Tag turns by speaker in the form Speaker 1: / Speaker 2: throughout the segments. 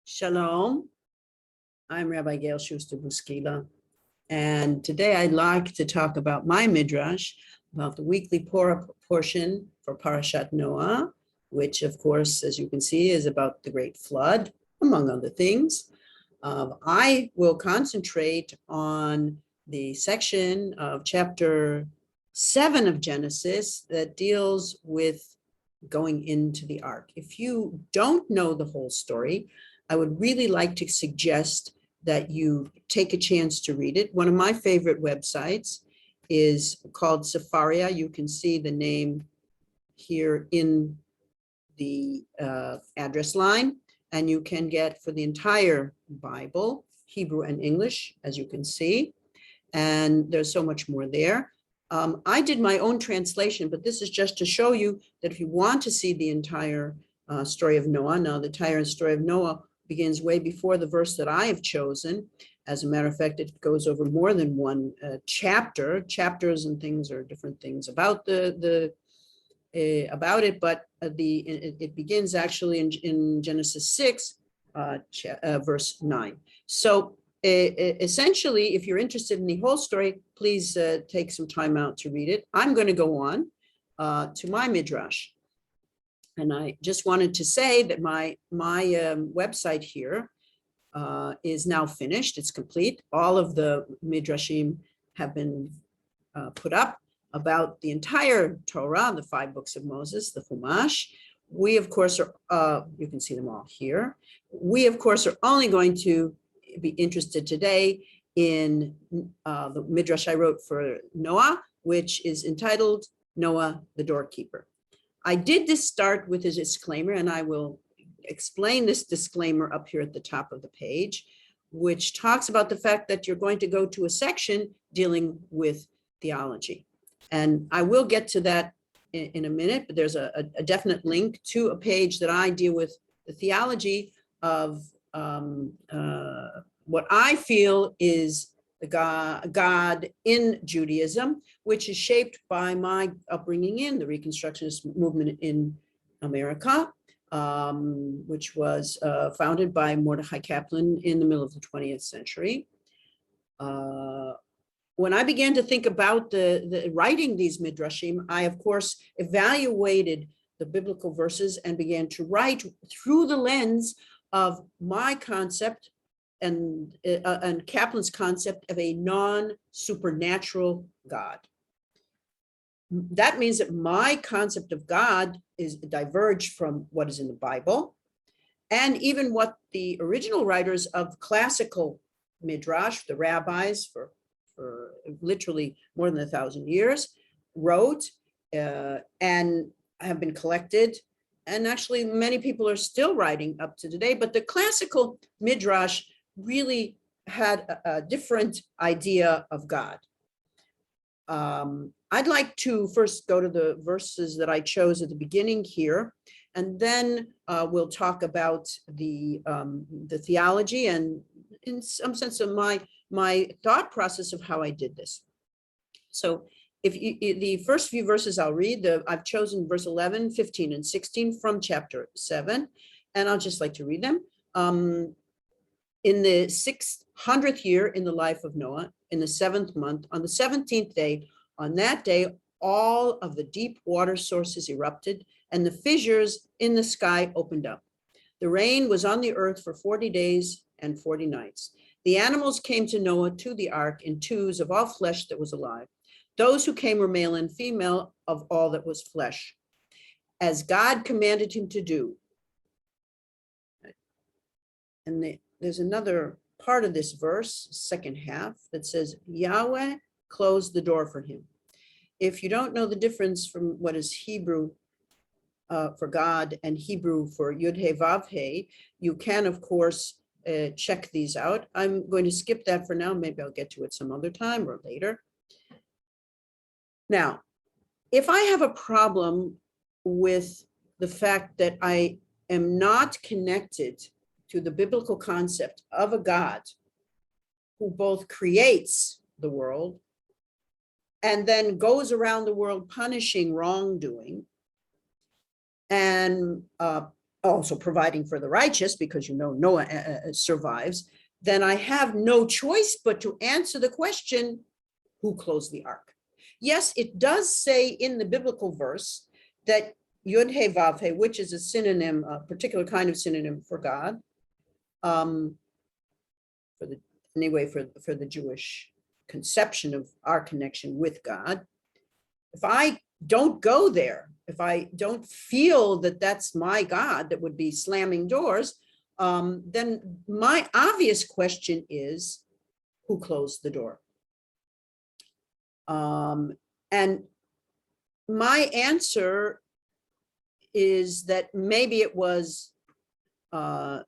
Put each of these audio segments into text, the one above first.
Speaker 1: Shalom, I'm Rabbi Gail Schuster-Buskila, and today I'd like to talk about my Midrash, about the weekly portion for Parashat Noah, which of course, as you can see, is about the Great Flood, among other things. I will concentrate on the section of chapter 7 of Genesis that deals with going into the ark. If you don't know the whole story, I would really like to suggest that you take a chance to read it. One of my favorite websites is called Sefaria. You can see the name here in the address line, and you can get for the entire Bible, Hebrew and English, as you can see, and there's so much more there. I did my own translation, but this is just to show you that if you want to see the entire story of Noah, now the entire story of Noah begins way before the verse that I have chosen. As a matter of fact, it goes over more than one chapter. Chapters and things are different things about about it, but it begins actually in Genesis 6, verse 9. So essentially, if you're interested in the whole story, please take some time out to read it. I'm going to go on to my Midrash. And I just wanted to say that my website here is now finished. It's complete. All of the Midrashim have been put up about the entire Torah, the 5 books of Moses, the Chumash. We, of course, are, you can see them all here. We, of course, are only going to be interested today in the Midrash I wrote for Noah, which is entitled Noah the Doorkeeper. I did this start with a disclaimer, and I will explain this disclaimer up here at the top of the page, which talks about the fact that you're going to go to a section dealing with theology. And I will get to that in a minute, but there's a definite link to a page that I deal with the theology of what I feel is the God in Judaism, which is shaped by my upbringing in the Reconstructionist movement in America, which was founded by Mordechai Kaplan in the middle of the 20th century. When I began to think about the writing these midrashim, I, of course, evaluated the biblical verses and began to write through the lens of my concept and Kaplan's concept of a non-supernatural God. That means that my concept of God is diverged from what is in the Bible, and even what the original writers of classical midrash, the rabbis for literally more than 1,000 years, wrote and have been collected. And actually, many people are still writing up to today, but the classical midrash really had a different idea of God. I'd like to first go to the verses that I chose at the beginning here, and then we'll talk about the theology and, in some sense, of my thought process of how I did this. So the first few verses I'll read, I've chosen verse 11, 15, and 16 from chapter 7, and I'll just like to read them. In the 600th year in the life of Noah, in the 7th month, on the 17th day, on that day, all of the deep water sources erupted, and the fissures in the sky opened up. The rain was on the earth for 40 days and 40 nights. The animals came to Noah to the ark in twos of all flesh that was alive. Those who came were male and female of all that was flesh, as God commanded him to do. And there's another part of this verse, second half, that says, Yahweh closed the door for him. If you don't know the difference from what is Hebrew for God and Hebrew for Yud-He Vav-He, you can, of course, check these out. I'm going to skip that for now. Maybe I'll get to it some other time or later. Now, if I have a problem with the fact that I am not connected to the biblical concept of a God who both creates the world and then goes around the world punishing wrongdoing, and also providing for the righteous, because Noah survives, then I have no choice but to answer the question, who closed the ark? Yes, it does say in the biblical verse that Yud He Vav He, which is a synonym, a particular kind of synonym for God, for the Jewish conception of our connection with God. If I don't go there, if I don't feel that that's my God that would be slamming doors, then my obvious question is, who closed the door? And my answer is that maybe it was the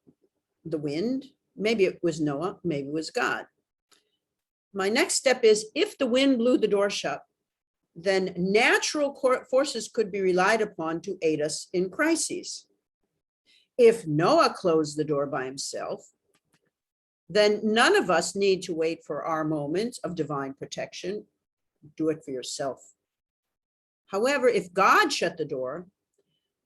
Speaker 1: wind, maybe it was Noah, maybe it was God. My next step is, if the wind blew the door shut, then natural forces could be relied upon to aid us in crises. If Noah closed the door by himself, then none of us need to wait for our moment of divine protection. Do it for yourself. However, if God shut the door,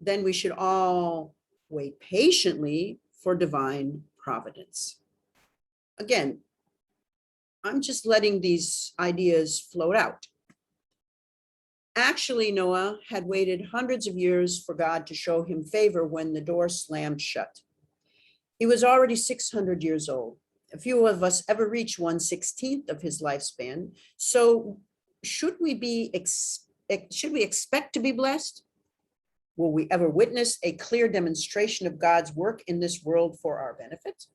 Speaker 1: then we should all wait patiently for divine providence. Again, I'm just letting these ideas float out. Actually, Noah had waited hundreds of years for God to show him favor when the door slammed shut. He was already 600 years old. A few of us ever reach 1/16 of his lifespan. So should we expect to be blessed? Will we ever witness a clear demonstration of God's work in this world for our benefit?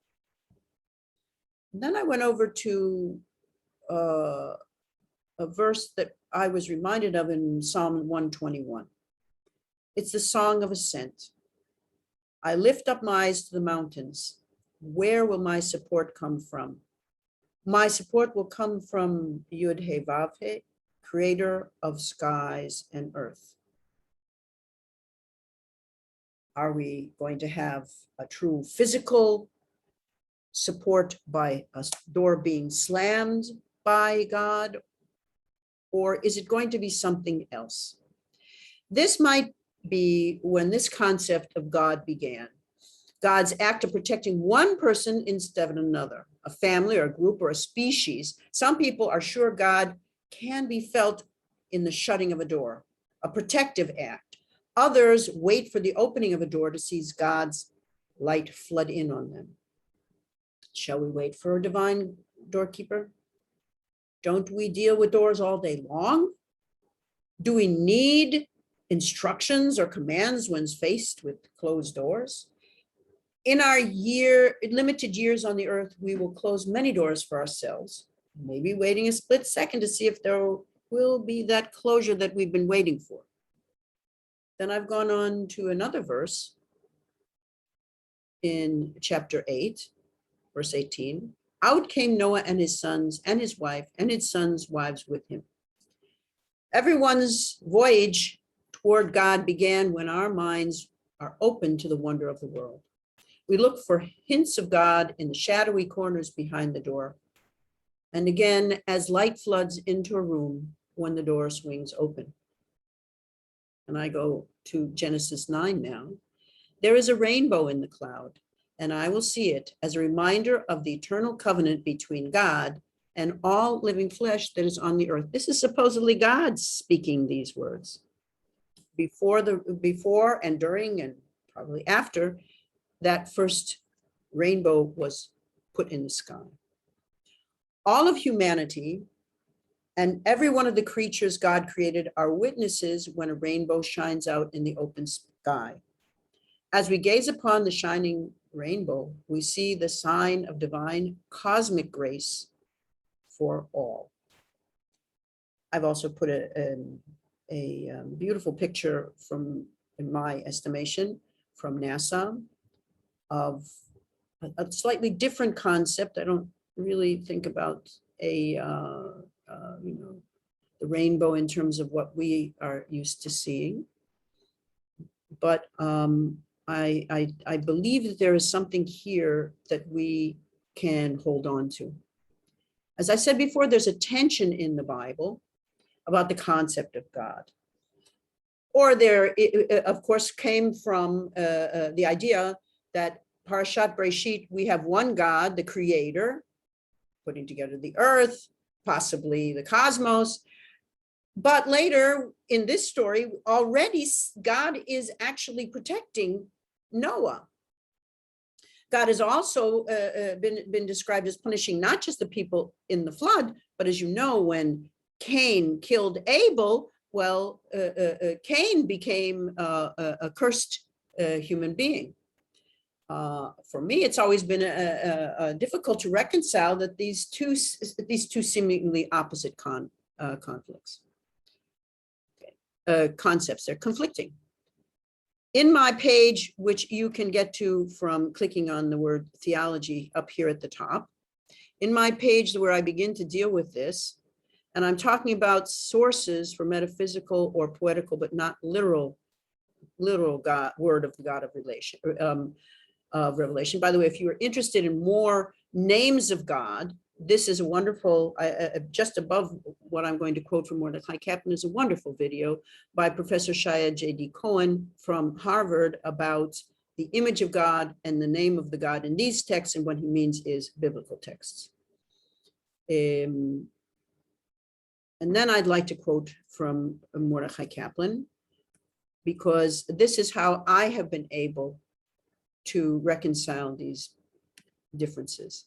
Speaker 1: And then I went over to a verse that I was reminded of in Psalm 121. It's the Song of Ascent. I lift up my eyes to the mountains. Where will my support come from? My support will come from Yud He Vav He, creator of skies and earth. Are we going to have a true physical support by a door being slammed by God? Or is it going to be something else? This might be when this concept of God began. God's act of protecting one person instead of another, a family or a group or a species. Some people are sure God can be felt in the shutting of a door, a protective act. Others wait for the opening of a door to see God's light flood in on them. Shall we wait for a divine doorkeeper? Don't we deal with doors all day long? Do we need instructions or commands when faced with closed doors? In our limited years on the earth, we will close many doors for ourselves, maybe waiting a split second to see if there will be that closure that we've been waiting for. Then I've gone on to another verse in chapter 8, verse 18. Out came Noah and his sons and his wife and his sons' wives with him. Everyone's voyage toward God began when our minds are open to the wonder of the world. We look for hints of God in the shadowy corners behind the door. And again, as light floods into a room when the door swings open. And I go to Genesis 9 now. There is a rainbow in the cloud, and I will see it as a reminder of the eternal covenant between God and all living flesh that is on the earth. This is supposedly God speaking these words. Before and during and probably after that first rainbow was put in the sky. All of humanity and every one of the creatures God created are witnesses when a rainbow shines out in the open sky. As we gaze upon the shining rainbow, we see the sign of divine cosmic grace for all. I've also put a beautiful picture from, in my estimation, from NASA of a slightly different concept. I don't really think about the rainbow in terms of what we are used to seeing. But I believe that there is something here that we can hold on to. As I said before, there's a tension in the Bible about the concept of God. Or there, of course, came from the idea that Parashat Breshit, we have one God, the creator, putting together the earth, possibly the cosmos. But later in this story, already God is actually protecting Noah. God has also been described as punishing not just the people in the flood, but as you know, when Cain killed Abel, well, Cain became a cursed human being. For me, it's always been difficult to reconcile that these two seemingly opposite conflicts, concepts, they're conflicting. In my page, which you can get to from clicking on the word theology up here at the top, in my page where I begin to deal with this, and I'm talking about sources for metaphysical or poetical, but not literal God, word of the God of Revelation. By the way, if you are interested in more names of God, this is a wonderful, just above what I'm going to quote from Mordecai Kaplan is a wonderful video by Professor Shia J.D. Cohen from Harvard about the image of God and the name of the God in these texts, and what he means is biblical texts. And then I'd like to quote from Mordecai Kaplan, because this is how I have been able to reconcile these differences.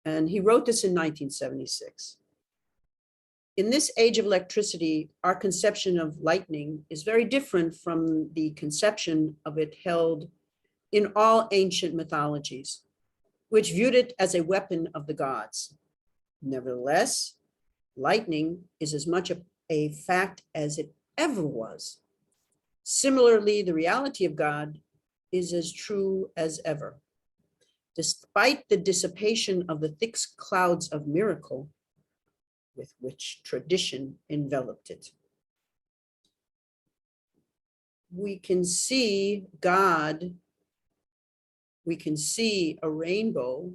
Speaker 1: And he wrote this in 1976. In this age of electricity, our conception of lightning is very different from the conception of it held in all ancient mythologies, which viewed it as a weapon of the gods. Nevertheless, lightning is as much a fact as it ever was. Similarly, the reality of God is as true as ever. Despite the dissipation of the thick clouds of miracle with which tradition enveloped it. We can see God, we can see a rainbow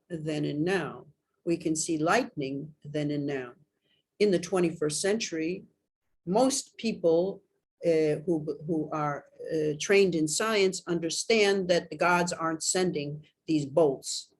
Speaker 1: then and now. We can see lightning then and now. In the 21st century, most people who are trained in science understand that the gods aren't sending these bolts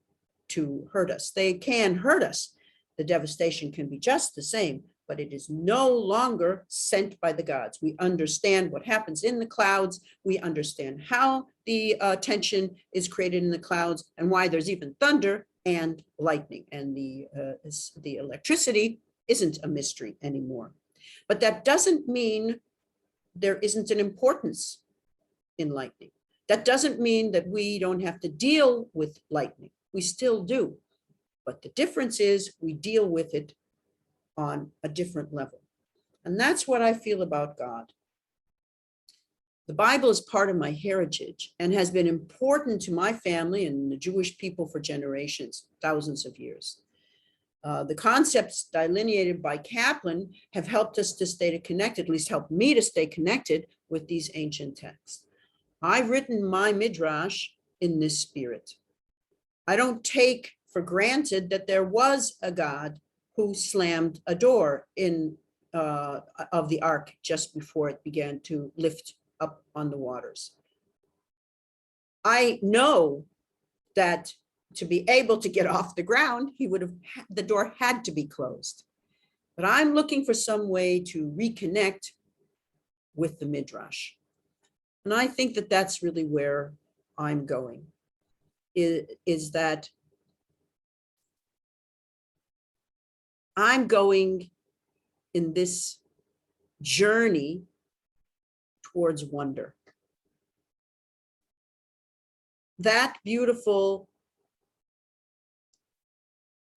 Speaker 1: to hurt us. They can hurt us. The devastation can be just the same, but it is no longer sent by the gods. We understand what happens in the clouds. We understand how the tension is created in the clouds and why there's even thunder and lightning. And the electricity isn't a mystery anymore. But that doesn't mean there isn't an importance in lightning. That doesn't mean that we don't have to deal with lightning. We still do. But the difference is we deal with it on a different level. And that's what I feel about God. The Bible is part of my heritage and has been important to my family and the Jewish people for generations, thousands of years. The concepts delineated by Kaplan have helped us to stay connected, at least helped me to stay connected with these ancient texts. I've written my Midrash in this spirit. I don't take for granted that there was a God who slammed a door of the ark just before it began to lift up on the waters. I know that to be able to get off the ground, the door had to be closed. But I'm looking for some way to reconnect with the Midrash. And I think that that's really where I'm going, is that I'm going in this journey towards wonder. That beautiful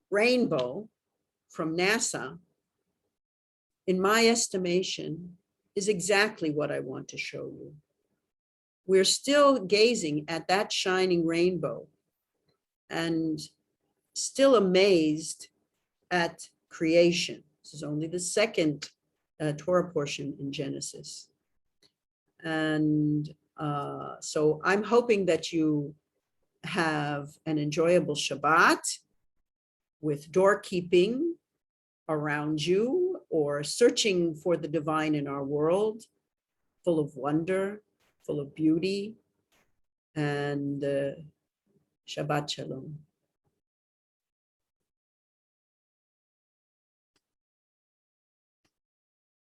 Speaker 1: rainbow from NASA, in my estimation, is exactly what I want to show you. We're still gazing at that shining rainbow and still amazed at creation. This is only the second Torah portion in Genesis. And so I'm hoping that you have an enjoyable Shabbat with doorkeeping around you or searching for the divine in our world. full of wonder, full of beauty, and Shabbat Shalom.